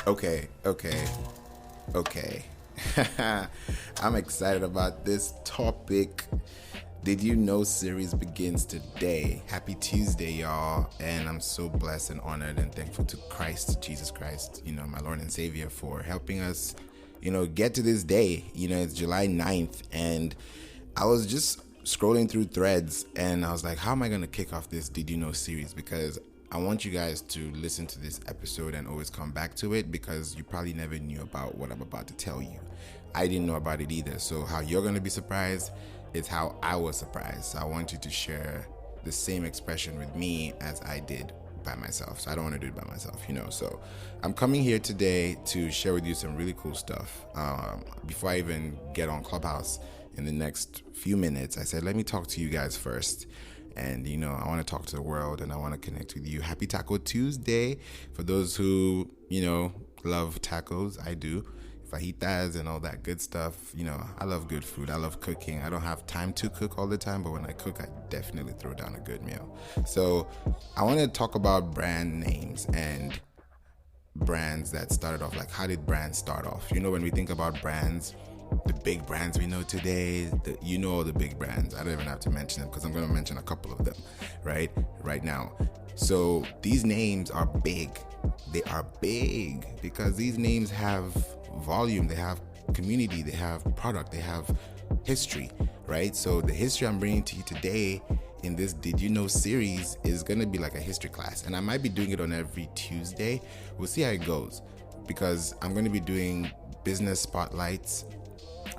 Okay. I'm excited about this topic. Did you know series begins today? Happy Tuesday, y'all. And I'm so blessed and honored and thankful to Christ, Jesus Christ, my Lord and Savior, for helping us, get to this day. It's July 9th, and I was just scrolling through threads, and I was like, how am I going to kick off this Did You Know series? Because I want you guys to listen to this episode and always come back to it, because you probably never knew about what I'm about to tell you. I didn't know about it either. So how you're going to be surprised is how I was surprised. So I want you to share the same expression with me as I did by myself. So I don't want to do it by myself, So I'm coming here today to share with you some really cool stuff. Before I even get on Clubhouse in the next few minutes, I said, let me talk to you guys first. And, I want to talk to the world and I want to connect with you. Happy Taco Tuesday. For those who, love tacos, I do. Fajitas and all that good stuff. I love good food. I love cooking. I don't have time to cook all the time, but when I cook, I definitely throw down a good meal. So I want to talk about brand names and brands that started off. Like, how did brands start off? When we think about brands, the big brands we know today, all the big brands. I don't even have to mention them because I'm going to mention a couple of them right now. So these names are big. They are big because these names have volume, they have community, they have product, they have history, right? So the history I'm bringing to you today in this Did You Know series is going to be like a history class, and I might be doing it on every Tuesday. We'll see how it goes, because I'm going to be doing business spotlights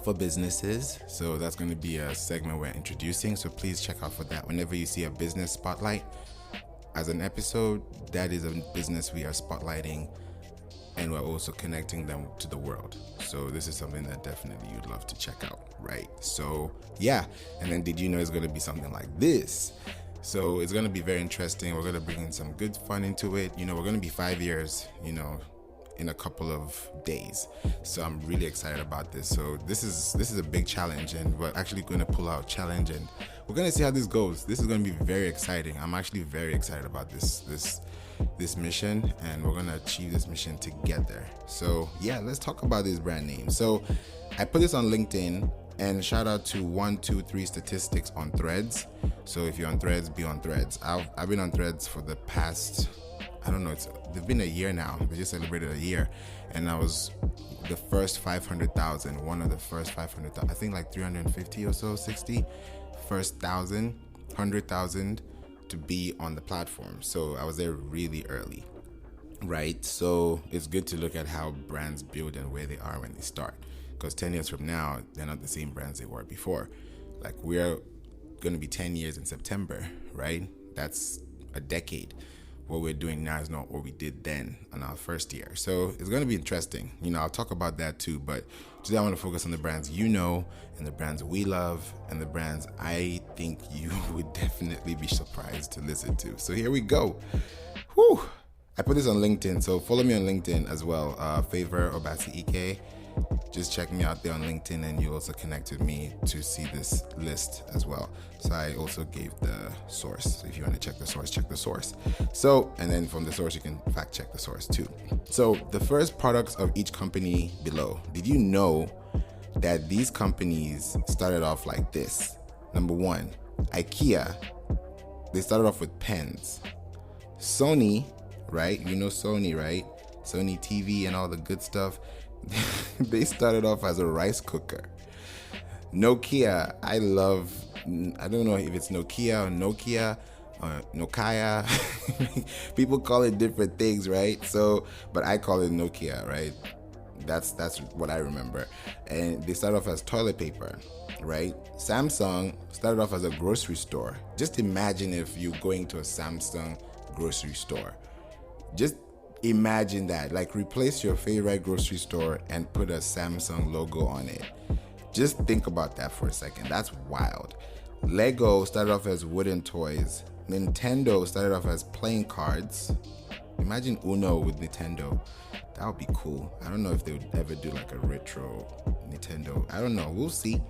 for businesses. So that's going to be a segment we're introducing, so please check out for that. Whenever you see a business spotlight as an episode, that is a business we are spotlighting, and we're also connecting them to the world. So this is something that definitely you'd love to check out, right? So yeah, and then did you know it's going to be something like this? So it's going to be very interesting. We're going to bring in some good fun into it. We're going to be 5 years, in a couple of days. So I'm really excited about this. So this is a big challenge, and we're actually going to pull out challenge, and we're going to see how this goes. This is going to be very exciting. I'm actually very excited about this mission, and we're going to achieve this mission together. So yeah, let's talk about these brand names. So I put this on LinkedIn, and shout out to 123 Statistics on Threads. So if you're on Threads, be on Threads. I've been on Threads for the past, I don't know, they've been a year now. They just celebrated a year, and I was the first 500,000, one of the first 500,000, I think like 350 or so, 60, first 1,000, 100,000 to be on the platform. So I was there really early, right? So it's good to look at how brands build and where they are when they start, because 10 years from now, they're not the same brands they were before. Like, we're going to be 10 years in September, right? That's a decade. What we're doing now is not what we did then on our first year. So it's going to be interesting. I'll talk about that too. But today I want to focus on the brands and the brands we love, and the brands I think you would definitely be surprised to listen to. So here we go. Whew. I put this on LinkedIn. So follow me on LinkedIn as well. Favour, Obasi-ike. Just check me out there on LinkedIn, and you also connect with me to see this list as well. So I also gave the source. So if you want to check the source. So, and then from the source, you can fact check the source too. So the first products of each company below. Did you know that these companies started off like this? Number one, IKEA. They started off with pens. Sony, right? Sony, right? Sony TV and all the good stuff. They started off as a rice cooker. Nokia, I don't know if it's Nokia or Nokia or Nokia. People call it different things, right? So, but I call it Nokia, right? That's what I remember. And they started off as toilet paper, right? Samsung started off as a grocery store. Just imagine if you're going to a Samsung grocery store. Just imagine that. Like, replace your favorite grocery store and put a Samsung logo on it. Just think about that for a second. That's wild. Lego started off as wooden toys. Nintendo started off as playing cards. Imagine Uno with Nintendo. That would be cool. I don't know if they would ever do like a retro Nintendo. I don't know. We'll see.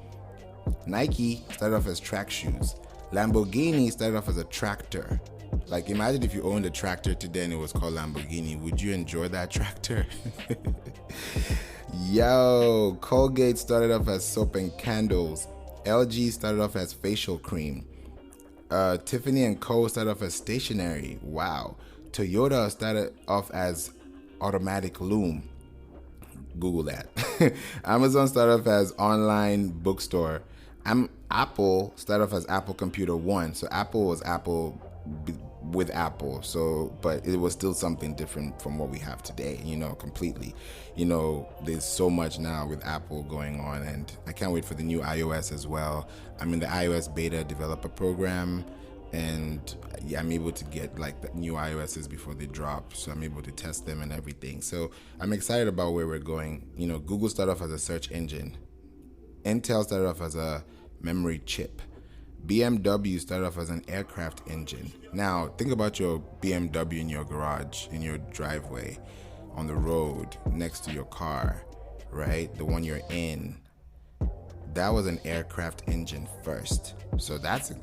Nike started off as track shoes. Lamborghini started off as a tractor. Like, imagine if you owned a tractor today and it was called Lamborghini. Would you enjoy that tractor? Yo, Colgate started off as soap and candles. LG started off as facial cream. Tiffany Co started off as stationary. Wow. Toyota started off as automatic Loom. Google that. Amazon started off as online bookstore. Apple started off as Apple Computer One. So Apple was Apple with Apple. So, but it was still something different from what we have today, completely. There's so much now with Apple going on, and I can't wait for the new iOS as well. I'm in the iOS beta developer program, and I'm able to get like the new iOSs before they drop, so I'm able to test them and everything. So I'm excited about where we're going. Google started off as a search engine. Intel started off as a memory chip. BMW started off as an aircraft engine. Now, think about your BMW in your garage, in your driveway, on the road, next to your car, right? The one you're in. That was an aircraft engine first. So that's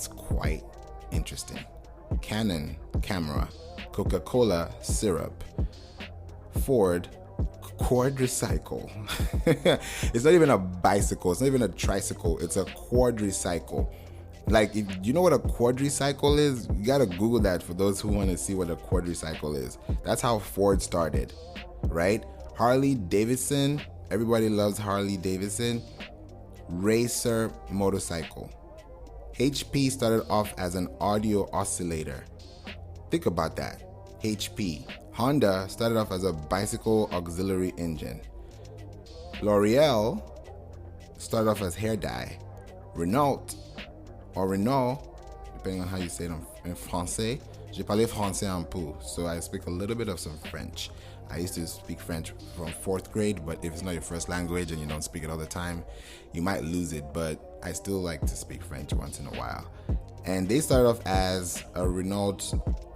quite interesting. Canon Camera, Coca-Cola Syrup, Ford Quadricycle. It's not even a bicycle. It's not even a tricycle. It's a quadricycle. Like, if you know what a quadricycle is, you gotta Google that for those who want to see what a quadricycle is. That's how Ford started, right? Harley-Davison. Everybody loves Harley-Davison. Racer motorcycle. HP started off as an audio oscillator. Think about that. HP. Honda started off as a bicycle auxiliary engine. L'Oreal started off as hair dye. Renault, depending on how you say it in français. Je parle français un peu, so I speak a little bit of some French. I used to speak French from 4th grade, but if it's not your first language and you don't speak it all the time, you might lose it, but I still like to speak French once in a while. And they started off as a Renault,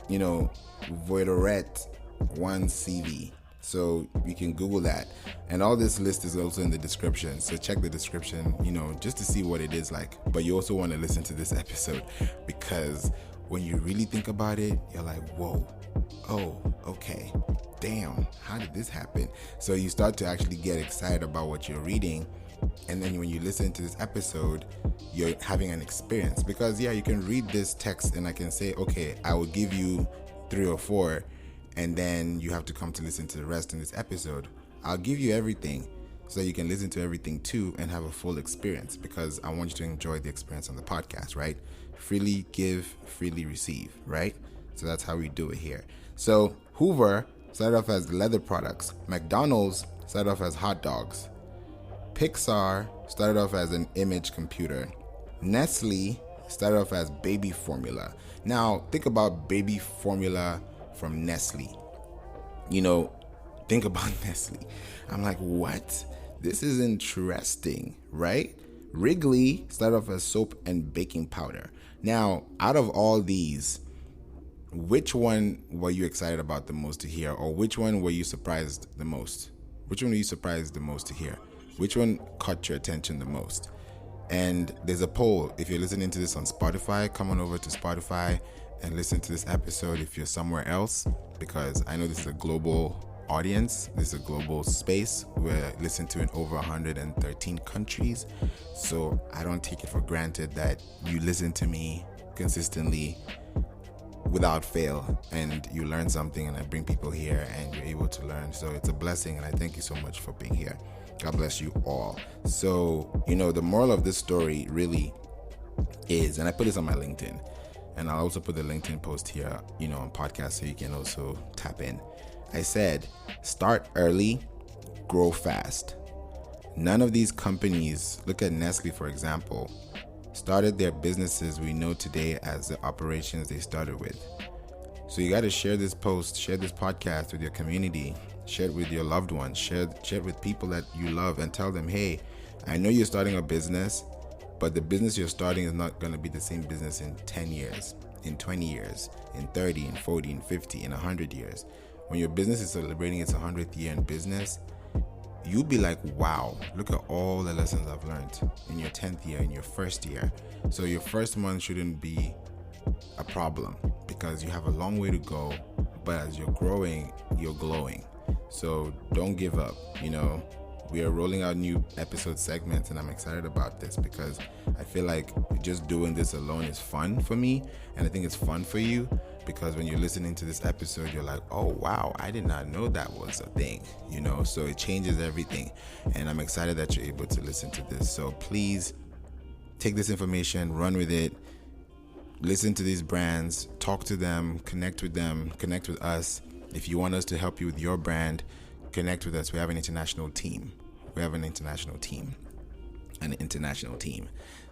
Voiturette 1CV. So you can Google that. And all this list is also in the description. So check the description, just to see what it is like. But you also want to listen to this episode, because when you really think about it, you're like, whoa, oh, okay, damn, how did this happen? So you start to actually get excited about what you're reading. And then when you listen to this episode, you're having an experience. Because you can read this text and I can say, okay, I will give you 3 or 4, and then you have to come to listen to the rest in this episode. I'll give you everything so you can listen to everything too and have a full experience, because I want you to enjoy the experience on the podcast, right? Freely give, freely receive, right? So that's how we do it here. So Hoover started off as leather products. McDonald's started off as hot dogs. Pixar started off as an image computer. Nestle started off as baby formula. Now, think about baby formula from Nestle. Think about Nestle. I'm like, what? This is interesting, right? Wrigley started off as soap and baking powder. Now, out of all these, which one were you excited about the most to hear? Or which one were you surprised the most? Which one were you surprised the most to hear? Which one caught your attention the most? And there's a poll. If you're listening to this on Spotify, come on over to Spotify and listen to this episode if you're somewhere else, because I know this is a global audience. This is a global space. We're listened to in over 113 countries. So I don't take it for granted that you listen to me consistently without fail, and you learn something, and I bring people here and you're able to learn. So it's a blessing, and I thank you so much for being here. God bless you all. So, the moral of this story really is, and I put this on my LinkedIn, and I'll also put the LinkedIn post here, on podcast, so you can also tap in. I said, start early, grow fast. None of these companies, look at Nestle, for example, started their businesses we know today as the operations they started with. So you got to share this post, share this podcast with your community, share it with your loved ones, share it with people that you love, and tell them, hey, I know you're starting a business, but the business you're starting is not going to be the same business in 10 years, in 20 years, in 30, in 40, in 50, in 100 years. When your business is celebrating its 100th year in business, you'll be like, wow, look at all the lessons I've learned in your 10th year, in your first year. So your first month shouldn't be a problem, because you have a long way to go, but as you're growing, you're glowing. So don't give up. We are rolling out new episode segments, and I'm excited about this because I feel like just doing this alone is fun for me, and I think it's fun for you, because when you're listening to this episode, you're like, oh wow, I did not know that was a thing, so it changes everything, and I'm excited that you're able to listen to this. So please take this information, run with it, listen to these brands, talk to them, connect with us. If you want us to help you with your brand, connect with us. We have an international team.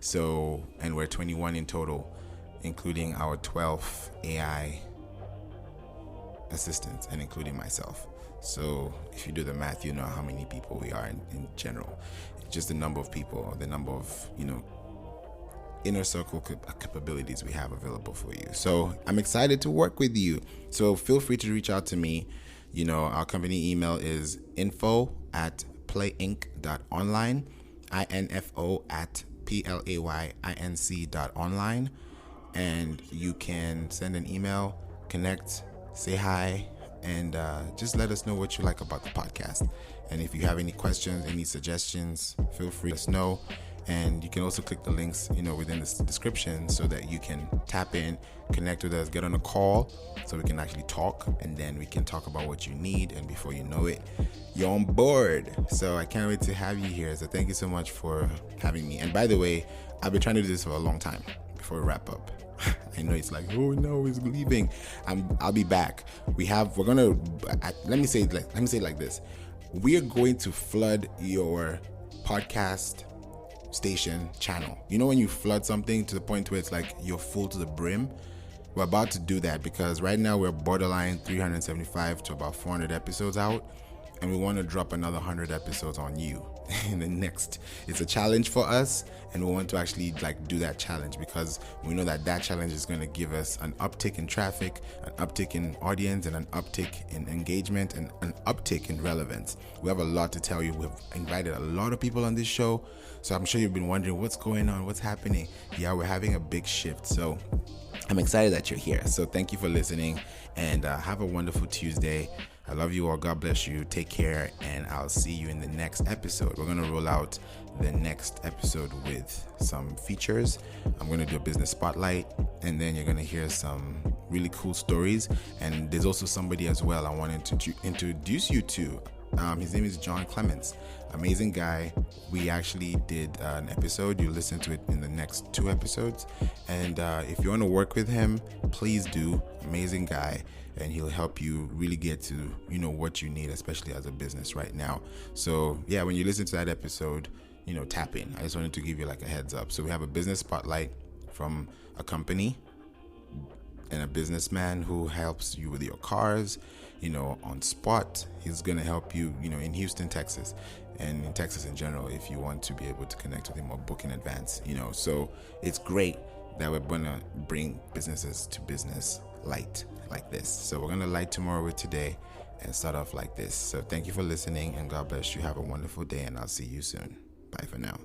So, and we're 21 in total, including our 12 AI assistants and including myself. So if you do the math, you know how many people we are in general. Just the number of people, the number of, inner circle capabilities we have available for you. So I'm excited to work with you. So feel free to reach out to me. Our company email is info@playinc.online, info@playinc.online, and you can send an email, connect, say hi, and just let us know what you like about the podcast. And if you have any questions, any suggestions, feel free to let us know. And you can also click the links, within the description, so that you can tap in, connect with us, get on a call, so we can actually talk, and then we can talk about what you need. And before you know it, you're on board. So I can't wait to have you here. So thank you so much for having me. And by the way, I've been trying to do this for a long time. Before we wrap up, I know it's like, oh no, he's leaving. I'll be back. Let me say it like this. We are going to flood your podcast station channel. When you flood something to the point where it's like you're full to the brim? We're about to do that, because right now we're borderline 375 to about 400 episodes out, and we want to drop another 100 episodes on you in the next. It's a challenge for us, and we want to actually do that challenge, because we know that challenge is going to give us an uptick in traffic, an uptick in audience, and an uptick in engagement, and an uptick in relevance. We have a lot to tell you. We've invited a lot of people on this show, so I'm sure you've been wondering what's going on, what's happening. Yeah, we're having a big shift, so I'm excited that you're here. So thank you for listening, and have a wonderful Tuesday. I love you all. God bless you. Take care, and I'll see you in the next episode. We're going to roll out the next episode with some features. I'm going to do a business spotlight, and then you're going to hear some really cool stories. And there's also somebody as well I wanted to introduce you to. His name is John Clements. Amazing guy. We actually did an episode. You listen to it in the next 2 episodes. And if you want to work with him, please do. Amazing guy. And he'll help you really get to, what you need, especially as a business right now. So yeah, when you listen to that episode, tap in. I just wanted to give you a heads up. So we have a business spotlight from a company and a businessman who helps you with your cars, on spot. He's going to help you, in Houston, Texas, and in Texas in general, if you want to be able to connect with him or book in advance, So it's great that we're going to bring businesses to business light like this. So we're going to light tomorrow with today and start off like this. So thank you for listening, and God bless you. Have a wonderful day, and I'll see you soon. Bye for now.